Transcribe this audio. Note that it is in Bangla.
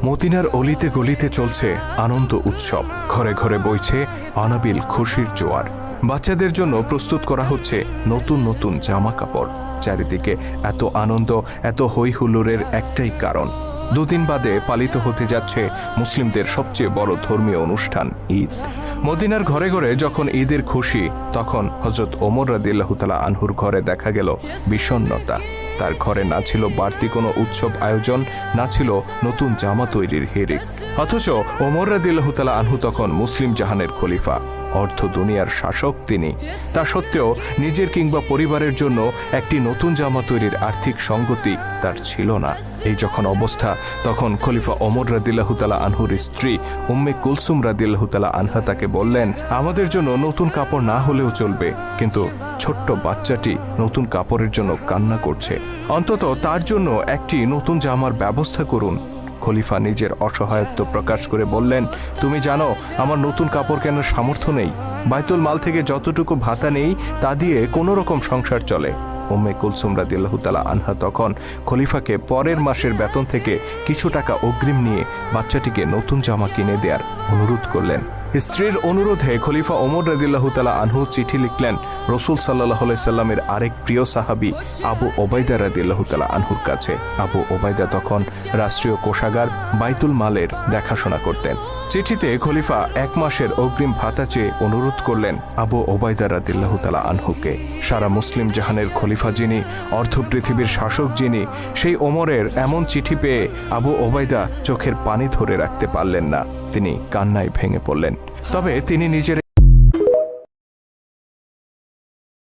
মদিনার অলিতে গলিতে চলছে আনন্দ উৎসব, ঘরে ঘরে বইছে অনাবিল খুশির জোয়ার। বাচ্চাদের জন্য প্রস্তুত করা হচ্ছে নতুন নতুন জামা কাপড়। চারিদিকে এত আনন্দ, এত হই হুল্লোড়ের একটাই কারণ, দুদিন বাদে পালিত হতে যাচ্ছে মুসলিমদের সবচেয়ে বড় ধর্মীয় অনুষ্ঠান ঈদ। মদিনার ঘরে ঘরে যখন ঈদের খুশি, তখন হযরত ওমর রাদিয়াল্লাহু তাআলা আনহুর ঘরে দেখা গেল বিষণ্ণতা। তার ঘরে না ছিল বাড়তি কোনো উৎসব আয়োজন, না ছিল নতুন জামা তৈরির হিড়িক। অথচ ওমর রাদিয়াল্লাহু তাআলা আনহু তখন মুসলিম জাহানের খলিফা, অর্ধ দুনিয়ার শাসক তিনি। তা সত্ত্বেও নিজের কিংবা পরিবারের জন্য একটি নতুন জামা তৈরির আর্থিক সঙ্গতি তার ছিল না। এই যখন অবস্থা, তখন খলিফা ওমর রাদিয়াল্লাহু তাআলা আনহুর স্ত্রী উম্মে কুলসুম রাদিয়াল্লাহু তাআলা আনহা তাকে বললেন, আমাদের জন্য নতুন কাপড় না হলেও চলবে, কিন্তু ছোট্ট বাচ্চাটি নতুন কাপড়ের জন্য কান্না করছে, অন্তত তার জন্য একটি নতুন জামার ব্যবস্থা করুন। খলিফা নিজের অসহায়ত্ব প্রকাশ করে বললেন, তুমি জানো আমার নতুন কাপড় কেনার সামর্থ্য নেই, বাইতুল মাল থেকে যতটুকু ভাতা নেই তা দিয়ে কোনো রকম সংসার চলে। উম্মে কুলসুম রাদিয়াল্লাহু তাআলা আনহা তখন খলিফাকে পরের মাসের বেতন থেকে কিছু টাকা অগ্রিম নিয়ে বাচ্চাটিকে নতুন জামা কিনে দেওয়ার অনুরোধ করলেন। স্ত্রীর অনুরোধে খলিফা ওমর রাদিয়াল্লাহু তাআলা আনহু চিঠি লিখলেন রাসূল সাল্লাল্লাহু আলাইহি সাল্লামের আরেক প্রিয় সাহাবী আবু ওবাইদা রাদিয়াল্লাহু তাআলা আনহুর কাছে। আবু ওবাইদা তখন রাষ্ট্রীয় কোষাগার বাইতুল মালের দেখাশোনা করতেন। চিঠিতে খলিফা 1 মাসের অগ্রিম ভাতা চেয়ে অনুরোধ করলেন আবু ওবাইদা রাদিয়াল্লাহু তাআলা আনহুকে। সারা মুসলিম জাহানের খলিফা যিনি, অর্ধ পৃথিবীর শাসক যিনি, সেই ওমরের এমন চিঠি পেয়ে আবু ওবাইদা চোখের পানি ধরে রাখতে পারলেন না। তিনি কান্নায় ভেঙে পড়লেন। তবে তিনি নিজের